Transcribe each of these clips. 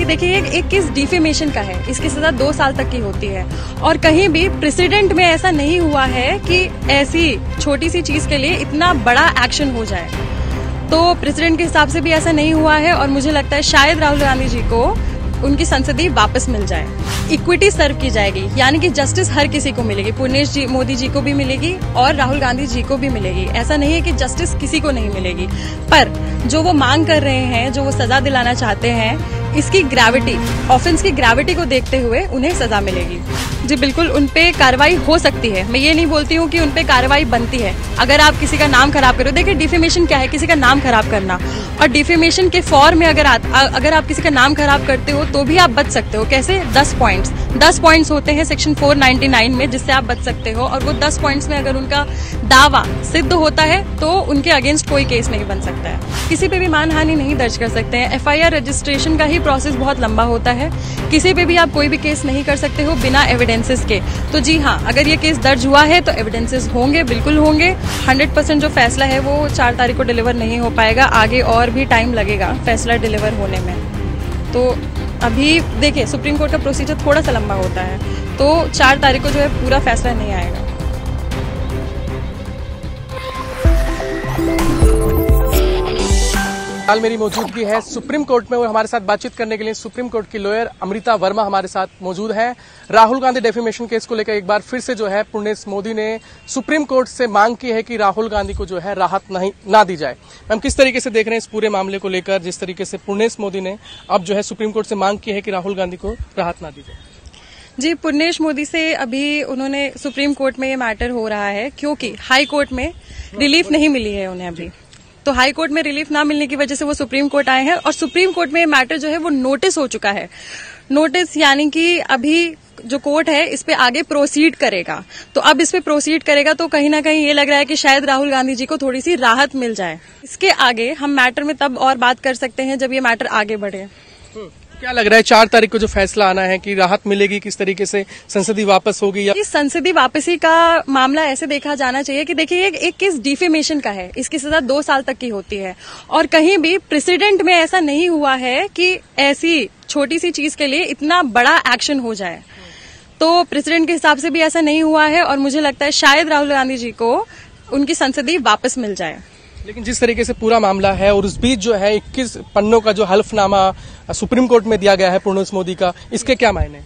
कि देखिए एक केस डिफेमेशन का है, इसकी सजा 2 साल तक की होती है और कहीं भी प्रेसिडेंट में ऐसा नहीं हुआ है कि ऐसी छोटी सी चीज के लिए इतना बड़ा एक्शन हो जाए। तो प्रेसिडेंट के हिसाब से भी ऐसा नहीं हुआ है और मुझे लगता है शायद राहुल गांधी जी को उनकी संसदीय वापस मिल जाए। इक्विटी सर्व की जाएगी, यानी कि जस्टिस हर किसी को मिलेगी, पुर्णेश जी मोदी जी को भी मिलेगी और राहुल गांधी जी को भी मिलेगी। ऐसा नहीं है कि जस्टिस किसी को नहीं मिलेगी, पर जो वो मांग कर रहे हैं, जो वो सजा दिलाना चाहते हैं, इसकी ग्रेविटी, ऑफेंस की ग्रेविटी को देखते हुए उन्हें सजा मिलेगी। जी बिल्कुल, उनपे कार्रवाई हो सकती है। मैं ये नहीं बोलती हूँ कि उनपे कार्रवाई बनती है। अगर आप किसी का नाम खराब करो, देखिए डिफेमेशन क्या है, किसी का नाम खराब करना, और डिफेमेशन के फॉर्म में अगर आप किसी का नाम खराब करते हो तो भी आप बच सकते हो। कैसे? 10 पॉइंट्स होते हैं सेक्शन 499 में, जिससे आप बच सकते हो, और वो 10 पॉइंट्स में अगर उनका दावा सिद्ध होता है तो उनके अगेंस्ट कोई केस नहीं बन सकता है। किसी पे भी मानहानि नहीं दर्ज कर सकते हैं। FIR रजिस्ट्रेशन का ही प्रोसेस बहुत लंबा होता है। किसी पे भी आप कोई भी केस नहीं कर सकते हो बिना एविडेंसेस के। तो जी हाँ, अगर ये केस दर्ज हुआ है तो एविडेंसेस होंगे, बिल्कुल होंगे। 100% जो फैसला है वो 4 तारीख को डिलीवर नहीं हो पाएगा, आगे और भी टाइम लगेगा फैसला डिलीवर होने में। तो अभी देखिए, सुप्रीम कोर्ट का प्रोसीजर थोड़ा सा लंबा होता है, तो 4 तारीख को जो है पूरा फैसला नहीं आएगा। हाल मेरी मौजूदगी है सुप्रीम कोर्ट में और हमारे साथ बातचीत करने के लिए सुप्रीम कोर्ट की लॉयर अमृता वर्मा हमारे साथ मौजूद हैं। राहुल गांधी डेफेमेशन केस को लेकर एक बार फिर से जो है पुर्णेश मोदी ने सुप्रीम कोर्ट से मांग की है कि राहुल गांधी को जो है राहत ना दी जाए। हम किस तरीके से देख रहे हैं इस पूरे मामले को लेकर, जिस तरीके से पुर्णेश मोदी ने अब जो है सुप्रीम कोर्ट से मांग की है कि राहुल गांधी को राहत ना दी जाए? जी, पुर्णेश मोदी से अभी उन्होंने सुप्रीम कोर्ट में ये मैटर हो रहा है क्योंकि हाई कोर्ट में रिलीफ नहीं मिली है उन्हें अभी। तो हाई कोर्ट में रिलीफ ना मिलने की वजह से वो सुप्रीम कोर्ट आए हैं और सुप्रीम कोर्ट में ये मैटर जो है वो नोटिस हो चुका है। नोटिस यानी कि अभी जो कोर्ट है इस पे आगे प्रोसीड करेगा। तो अब इस पे प्रोसीड करेगा तो कहीं ना कहीं ये लग रहा है कि शायद राहुल गांधी जी को थोड़ी सी राहत मिल जाए। इसके आगे हम मैटर में तब और बात कर सकते हैं जब ये मैटर आगे बढ़े। क्या लग रहा है 4 तारीख को जो फैसला आना है कि राहत मिलेगी, किस तरीके से संसदीय वापस होगी? या इस संसदीय वापसी का मामला ऐसे देखा जाना चाहिए कि देखिए एक केस डिफेमेशन का है, इसकी सजा 2 साल तक की होती है और कहीं भी प्रेसिडेंट में ऐसा नहीं हुआ है कि ऐसी छोटी सी चीज के लिए इतना बड़ा एक्शन हो जाए। तो प्रेसिडेंट के हिसाब से भी ऐसा नहीं हुआ है और मुझे लगता है शायद राहुल गांधी जी को उनकी संसदीय वापस मिल जाए। लेकिन जिस तरीके से पूरा मामला है और उस बीच जो है 21 पन्नों का जो हल्फनामा सुप्रीम कोर्ट में दिया गया है पुर्णेश मोदी का, इसके क्या मायने?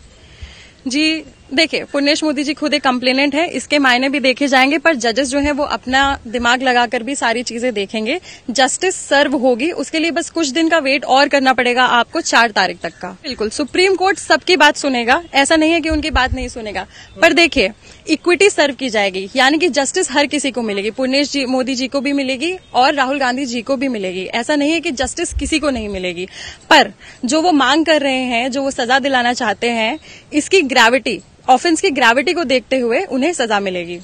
जी देखिए, पुर्णेश मोदी जी खुद एक कंप्लेनेंट है, इसके मायने भी देखे जाएंगे, पर जजेस जो है वो अपना दिमाग लगाकर भी सारी चीजें देखेंगे। जस्टिस सर्व होगी, उसके लिए बस कुछ दिन का वेट और करना पड़ेगा आपको 4 तारीख तक का। बिल्कुल, सुप्रीम कोर्ट सबकी बात सुनेगा, ऐसा नहीं है कि उनकी बात नहीं सुनेगा, पर देखिए इक्विटी सर्व की जाएगी, यानी कि जस्टिस हर किसी को मिलेगी, पुर्णेश जी मोदी जी को भी मिलेगी और राहुल गांधी जी को भी मिलेगी। ऐसा नहीं है कि जस्टिस किसी को नहीं मिलेगी, पर जो वो मांग कर रहे हैं, जो वो सजा दिलाना चाहते हैं, इसकी ग्रेविटी, ऑफेंस की ग्रेविटी को देखते हुए उन्हें सजा मिलेगी।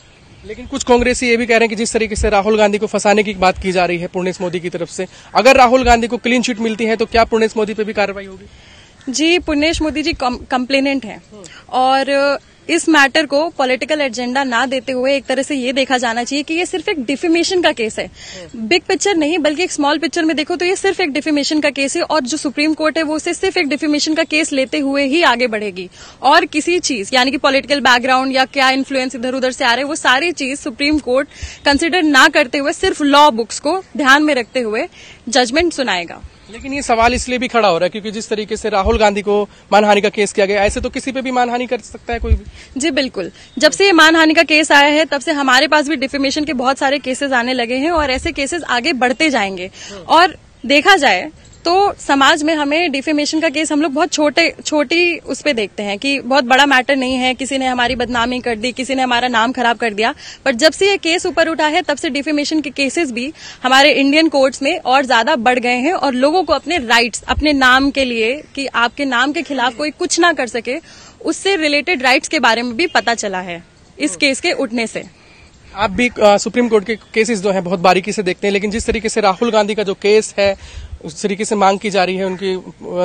लेकिन कुछ कांग्रेसी ये भी कह रहे हैं कि जिस तरीके से राहुल गांधी को फंसाने की बात की जा रही है पुर्णेश मोदी की तरफ से, अगर राहुल गांधी को क्लीन चिट मिलती है तो क्या पुर्णेश मोदी पे भी कार्रवाई होगी? जी, पुर्णेश मोदी जी कंप्लेनेंट हैं और इस मैटर को पॉलिटिकल एजेंडा ना देते हुए एक तरह से ये देखा जाना चाहिए कि ये सिर्फ एक डिफेमेशन का केस है। बिग पिक्चर नहीं, बल्कि एक स्मॉल पिक्चर में देखो तो ये सिर्फ एक डिफेमेशन का केस है और जो सुप्रीम कोर्ट है वो उसे सिर्फ एक डिफेमेशन का केस लेते हुए ही आगे बढ़ेगी और किसी चीज यानी कि पॉलिटिकल बैकग्राउंड या क्या इन्फ्लुएंस इधर उधर से आ रहे हैं वो सारी चीज सुप्रीम कोर्ट कंसिडर ना करते हुए सिर्फ लॉ बुक्स को ध्यान में रखते हुए जजमेंट सुनाएगा। लेकिन ये सवाल इसलिए भी खड़ा हो रहा है क्योंकि जिस तरीके से राहुल गांधी को मानहानि का केस किया गया, ऐसे तो किसी पे भी मानहानि कर सकता है कोई भी। जी बिल्कुल, जब से ये मानहानि का केस आया है तब से हमारे पास भी डिफेमेशन के बहुत सारे केसेस आने लगे हैं और ऐसे केसेस आगे बढ़ते जाएंगे। और देखा जाए तो समाज में हमें डिफेमेशन का केस हम लोग बहुत छोटी उस पे देखते हैं कि बहुत बड़ा मैटर नहीं है, किसी ने हमारी बदनामी कर दी, किसी ने हमारा नाम खराब कर दिया। पर जब से ये केस ऊपर उठा है तब से डिफेमेशन के केसेस भी हमारे इंडियन कोर्ट्स में और ज्यादा बढ़ गए हैं और लोगों को अपने राइट्स, अपने नाम के लिए कि आपके नाम के खिलाफ कोई कुछ ना कर सके, उससे रिलेटेड राइट्स के बारे में भी पता चला है इस केस के उठने से। आप भी सुप्रीम कोर्ट के केसेस जो हैं बहुत बारीकी से देखते हैं, लेकिन जिस तरीके से राहुल गांधी का जो केस है उस तरीके से मांग की जा रही है, उनकी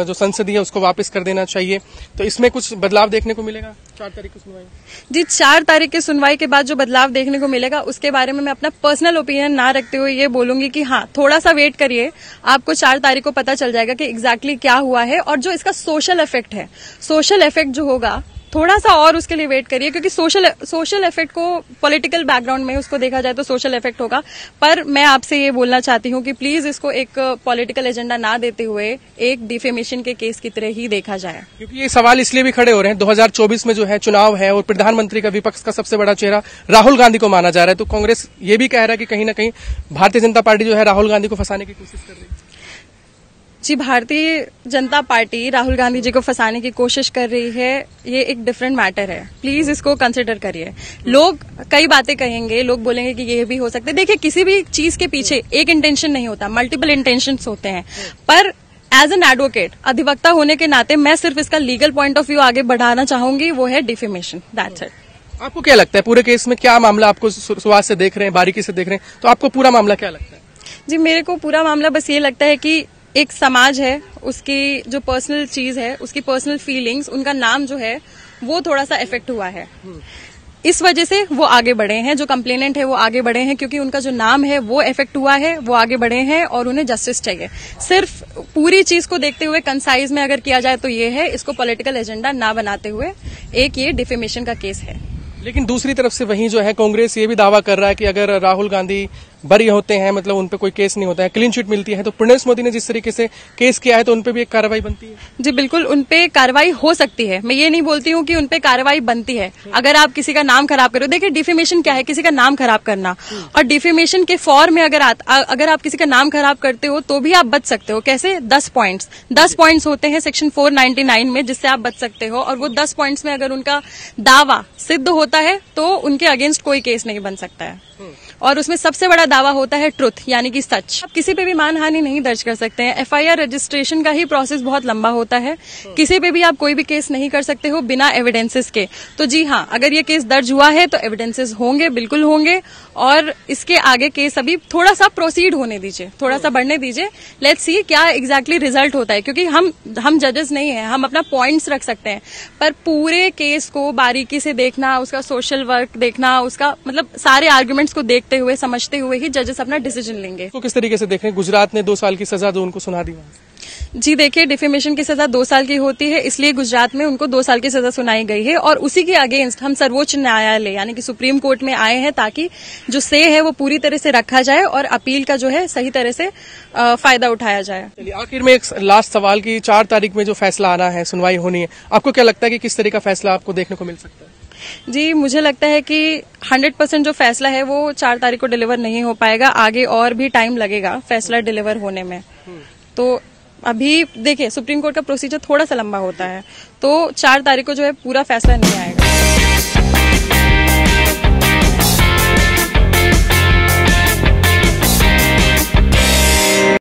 जो संसदीय है उसको वापस कर देना चाहिए, तो इसमें कुछ बदलाव देखने को मिलेगा 4 तारीख की सुनवाई? जी, 4 तारीख की सुनवाई के बाद जो बदलाव देखने को मिलेगा उसके बारे में मैं अपना पर्सनल ओपिनियन ना रखते हुए ये बोलूंगी कि हाँ, थोड़ा सा वेट करिए, आपको 4 तारीख को पता चल जाएगा कि एग्जैक्टली क्या हुआ है और जो इसका सोशल इफेक्ट है, सोशल इफेक्ट जो होगा थोड़ा सा और उसके लिए वेट करिए, क्योंकि सोशल इफेक्ट को पॉलिटिकल बैकग्राउंड में उसको देखा जाए तो सोशल इफेक्ट होगा। पर मैं आपसे ये बोलना चाहती हूँ कि प्लीज इसको एक पॉलिटिकल एजेंडा ना देते हुए एक डिफेमेशन के केस की तरह ही देखा जाए। क्योंकि ये सवाल इसलिए भी खड़े हो रहे हैं, 2024 में जो है चुनाव है और प्रधानमंत्री का विपक्ष का सबसे बड़ा चेहरा राहुल गांधी को माना जा रहा है, तो कांग्रेस ये भी कह रहा है कि कहीं ना कहीं भारतीय जनता पार्टी जो है राहुल गांधी को फंसाने की कोशिश कर रही है। जी, भारतीय जनता पार्टी राहुल गांधी जी को फंसाने की कोशिश कर रही है, ये एक डिफरेंट मैटर है, प्लीज इसको कंसिडर करिए। लोग कई बातें कहेंगे, लोग बोलेंगे कि ये भी हो सकता है। देखिए, किसी भी चीज के पीछे एक इंटेंशन नहीं होता, मल्टीपल इंटेंशंस होते हैं। पर एज एन एडवोकेट, अधिवक्ता होने के नाते मैं सिर्फ इसका लीगल पॉइंट ऑफ व्यू आगे बढ़ाना चाहूंगी, वो है डिफेमेशन, दैट्स इट। आपको क्या लगता है पूरे केस में क्या मामला, आपको शुरुआत से देख रहे हैं, बारीकी से देख रहे हैं, तो आपको पूरा मामला क्या लगता है? जी, मेरे को पूरा मामला बस ये लगता है कि एक समाज है, उसकी जो पर्सनल चीज है, उसकी पर्सनल फीलिंग्स, उनका नाम जो है वो थोड़ा सा इफेक्ट हुआ है। इस वजह से वो आगे बढ़े हैं, जो कंप्लेनेंट है वो आगे बढ़े हैं, क्योंकि उनका जो नाम है वो इफेक्ट हुआ है, वो आगे बढ़े हैं और उन्हें जस्टिस चाहिए। सिर्फ पूरी चीज को देखते हुए कंसाइज में अगर किया जाए तो ये है, इसको पॉलिटिकल एजेंडा ना बनाते हुए एक ये डिफेमेशन का केस है। लेकिन दूसरी तरफ से वहीं जो है कांग्रेस ये भी दावा कर रहा है कि अगर राहुल गांधी बरी होते हैं, मतलब उन पे कोई केस नहीं होता है, क्लीन चिट मिलती है, तो प्रणेश मोदी ने जिस तरीके से केस किया है तो उन पे भी एक कार्रवाई बनती है। जी बिल्कुल, उन पे कार्रवाई हो सकती है, मैं ये नहीं बोलती हूँ कि उन पे कार्रवाई बनती है। अगर आप किसी का नाम खराब करो, देखिए डिफेमेशन क्या है, किसी का नाम खराब करना, और डिफेमेशन के फॉर्म में अगर आप किसी का नाम खराब करते हो तो भी आप बच सकते हो। कैसे? 10 पॉइंट्स होते हैं सेक्शन 499 में, जिससे आप बच सकते हो, और वो 10 पॉइंट्स में अगर उनका दावा सिद्ध होता है तो उनके अगेंस्ट कोई केस नहीं बन सकता है। और उसमें सबसे बड़ा दावा होता है ट्रुथ, यानी कि सच। आप किसी पे भी मानहानि नहीं दर्ज कर सकते हैं। एफआईआर रजिस्ट्रेशन का ही प्रोसेस बहुत लंबा होता है, किसी पे भी आप कोई भी केस नहीं कर सकते हो बिना एविडेंसेस के। तो जी हाँ, अगर ये केस दर्ज हुआ है तो एविडेंसेस होंगे, बिल्कुल होंगे, और इसके आगे केस अभी थोड़ा सा प्रोसीड होने दीजिए, थोड़ा सा बढ़ने दीजिए। लेट्स सी क्या एग्जैक्टली रिजल्ट होता है, क्योंकि हम जजेस नहीं है, हम अपना पॉइंट्स रख सकते हैं, पर पूरे केस को बारीकी से देखना, उसका सोशल वर्क देखना, उसका मतलब सारे आर्ग्यूमेंट्स को देखते हुए, समझते हुए ही जजेस अपना डिसीजन लेंगे। तो किस तरीके से देख रहे हैं गुजरात ने 2 साल की सजा जो उनको सुना दी? जी देखिए, डिफेमेशन की सजा 2 साल की होती है, इसलिए गुजरात में उनको 2 साल की सजा सुनाई गई है, और उसी के अगेंस्ट हम सर्वोच्च न्यायालय यानी कि सुप्रीम कोर्ट में आए हैं, ताकि जो से है वो पूरी तरह से रखा जाए और अपील का जो है सही तरह से फायदा उठाया जाए। चलिए, आखिर में एक लास्ट सवाल की 4 तारीख में जो फैसला आना है, सुनवाई होनी है, आपको क्या लगता है कि किस तरह का फैसला आपको देखने को मिल सकता है? जी, मुझे लगता है कि 100% जो फैसला है वो 4 तारीख को डिलीवर नहीं हो पाएगा, आगे और भी टाइम लगेगा फैसला डिलीवर होने में। तो अभी देखिए, सुप्रीम कोर्ट का प्रोसीजर थोड़ा सा लंबा होता है, तो 4 तारीख को जो है पूरा फैसला नहीं आएगा।